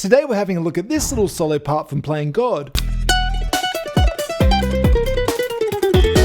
Today we're having a look at this little solo part from Playing God.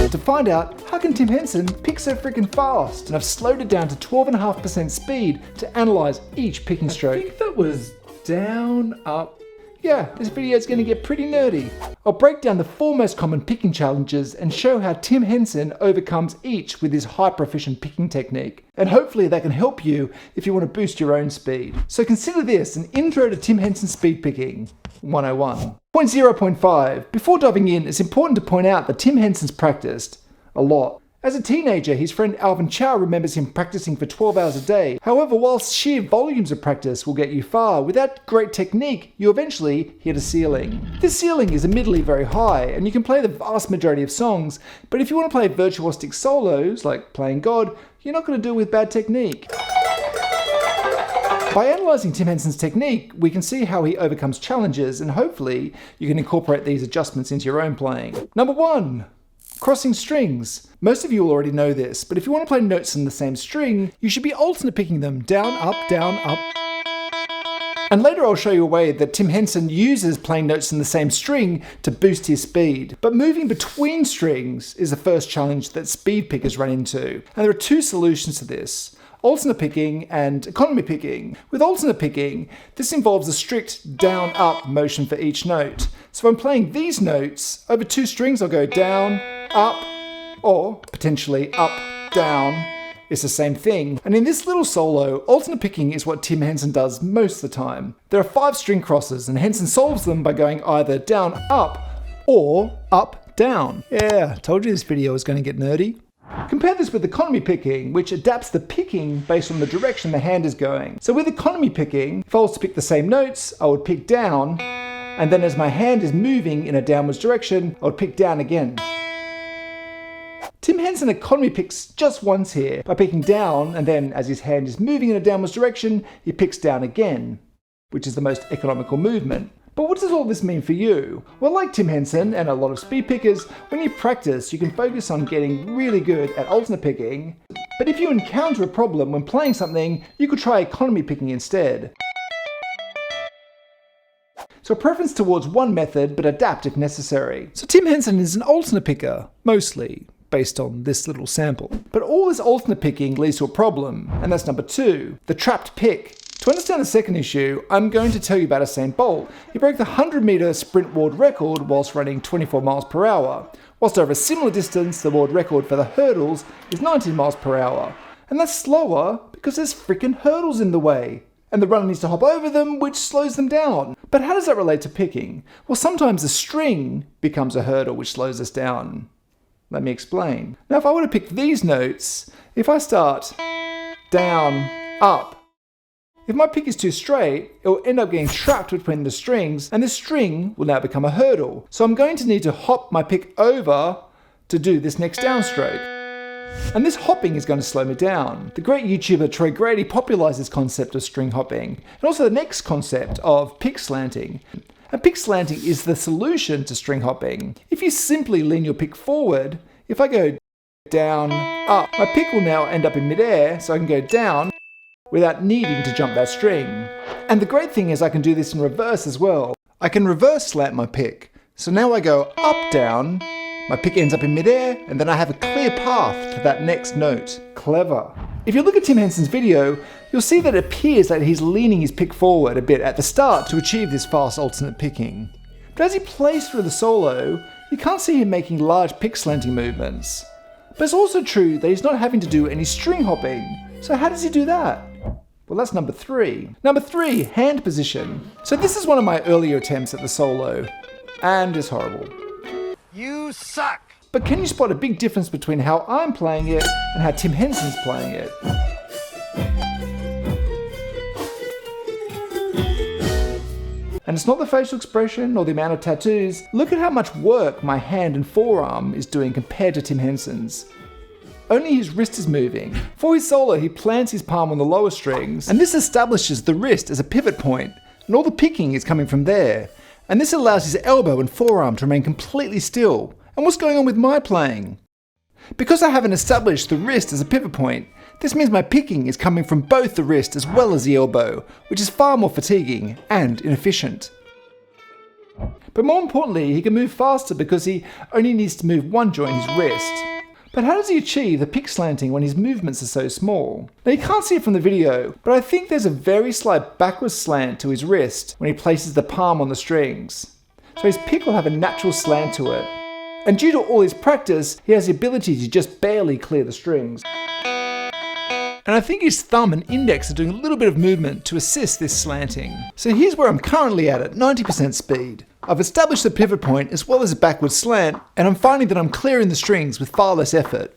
To find out, how can Tim Henson pick so freaking fast? And I've slowed it down to 12.5% speed to analyse each picking stroke. I think that was down, up. Yeah, this video is going to get pretty nerdy. I'll break down the 4 most common picking challenges and show how Tim Henson overcomes each with his hyper-efficient picking technique. And hopefully that can help you if you want to boost your own speed. So consider this an intro to Tim Henson speed picking 101. Point 0.5. Before diving in, it's important to point out that Tim Henson's practiced a lot. As a teenager, his friend Alvin Chow remembers him practicing for 12 hours a day. However, whilst sheer volumes of practice will get you far, without great technique, you eventually hit a ceiling. This ceiling is admittedly very high, and you can play the vast majority of songs, but if you want to play virtuosic solos, like Playing God, you're not going to do it with bad technique. By analysing Tim Henson's technique, we can see how he overcomes challenges, and hopefully you can incorporate these adjustments into your own playing. Number 1. Crossing strings. Most of you will already know this, but if you want to play notes in the same string, you should be alternate picking them down, up, down, up. And later I'll show you a way that Tim Henson uses playing notes in the same string to boost his speed. But moving between strings is the first challenge that speed pickers run into. And there are 2 solutions to this: alternate picking and economy picking. With alternate picking, this involves a strict down-up motion for each note. So if I'm playing these notes, over 2 strings I'll go down, up, or potentially up, down. It's the same thing. And in this little solo, alternate picking is what Tim Henson does most of the time. There are 5 string crosses, and Henson solves them by going either down, up, or up, down. Yeah, told you this video was going to get nerdy. Compare this with economy picking, which adapts the picking based on the direction the hand is going. So with economy picking, if I was to pick the same notes, I would pick down, and then as my hand is moving in a downwards direction, I would pick down again. Tim Henson economy picks just once here by picking down, and then as his hand is moving in a downwards direction, he picks down again, which is the most economical movement. But what does all this mean for you? Well, like Tim Henson and a lot of speed pickers, when you practice, you can focus on getting really good at alternate picking. But if you encounter a problem when playing something, you could try economy picking instead. So a preference towards one method, but adapt if necessary. So Tim Henson is an alternate picker, mostly, based on this little sample. But all this alternate picking leads to a problem, and that's number 2, the trapped pick. To understand the second issue, I'm going to tell you about Usain Bolt. He broke the 100-metre sprint world record whilst running 24 miles per hour, whilst over a similar distance, the world record for the hurdles is 19 miles per hour. And that's slower because there's freaking hurdles in the way. And the runner needs to hop over them, which slows them down. But how does that relate to picking? Well, sometimes a string becomes a hurdle, which slows us down. Let me explain. Now, if I were to pick these notes, if I start down, up, if my pick is too straight, it will end up getting trapped between the strings, and this string will now become a hurdle. So I'm going to need to hop my pick over to do this next downstroke. And this hopping is going to slow me down. The great YouTuber Troy Grady popularized this concept of string hopping, and also the next concept of pick slanting. And pick slanting is the solution to string hopping. If you simply lean your pick forward, if I go down, up, my pick will now end up in midair, so I can go down without needing to jump that string. And the great thing is I can do this in reverse as well. I can reverse slant my pick. So now I go up, down, my pick ends up in midair, and then I have a clear path to that next note. Clever. If you look at Tim Henson's video, you'll see that it appears that he's leaning his pick forward a bit at the start to achieve this fast alternate picking. But as he plays through the solo, you can't see him making large pick slanting movements. But it's also true that he's not having to do any string hopping. So how does he do that? Well, that's number 3. Number 3, hand position. So this is one of my earlier attempts at the solo, and it's horrible. You suck! But can you spot a big difference between how I'm playing it and how Tim Henson's playing it? And it's not the facial expression or the amount of tattoos. Look at how much work my hand and forearm is doing compared to Tim Henson's. Only his wrist is moving. For his solo, he plants his palm on the lower strings, and this establishes the wrist as a pivot point, and all the picking is coming from there. And this allows his elbow and forearm to remain completely still. And what's going on with my playing? Because I haven't established the wrist as a pivot point, This means my picking is coming from both the wrist as well as the elbow, which is far more fatiguing and inefficient. But more importantly, he can move faster because he only needs to move one joint, his wrist. But how does he achieve the pick slanting when his movements are so small? Now you can't see it from the video, but I think there's a very slight backwards slant to his wrist when he places the palm on the strings. So his pick will have a natural slant to it. And due to all his practice, he has the ability to just barely clear the strings. And I think his thumb and index are doing a little bit of movement to assist this slanting. So here's where I'm currently at 90% speed. I've established the pivot point as well as a backward slant, and I'm finding that I'm clearing the strings with far less effort.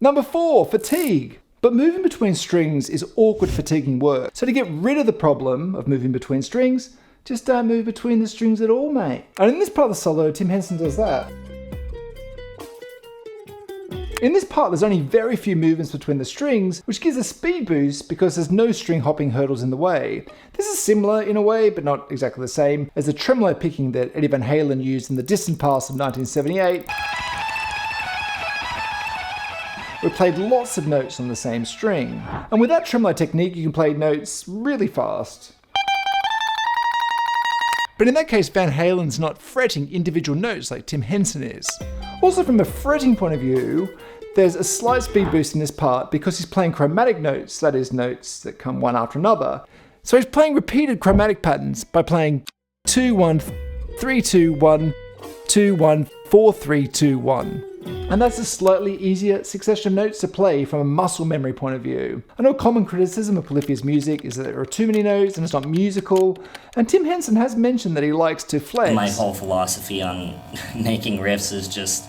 Number 4, fatigue. But moving between strings is awkward, fatiguing work. So to get rid of the problem of moving between strings, just don't move between the strings at all, mate. And in this part of the solo, Tim Henson does that. In this part, there's only very few movements between the strings, which gives a speed boost because there's no string hopping hurdles in the way. This is similar in a way, but not exactly the same, as the tremolo picking that Eddie Van Halen used in the Distant Past of 1978. We played lots of notes on the same string. And with that tremolo technique, you can play notes really fast. But in that case, Van Halen's not fretting individual notes like Tim Henson is. Also from a fretting point of view, there's a slight speed boost in this part because he's playing chromatic notes, that is notes that come one after another. So he's playing repeated chromatic patterns by playing 2-1-3-2-1, 2-1-4-3-2-1. And that's a slightly easier succession of notes to play from a muscle memory point of view. I know a common criticism of Polyphia's music is that there are too many notes and it's not musical, and Tim Henson has mentioned that he likes to flex. My whole philosophy on making riffs is just,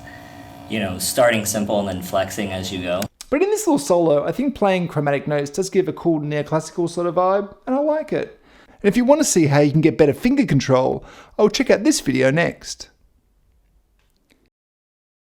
starting simple and then flexing as you go. But in this little solo, I think playing chromatic notes does give a cool neoclassical sort of vibe, and I like it. And if you want to see how you can get better finger control, I'll check out this video next.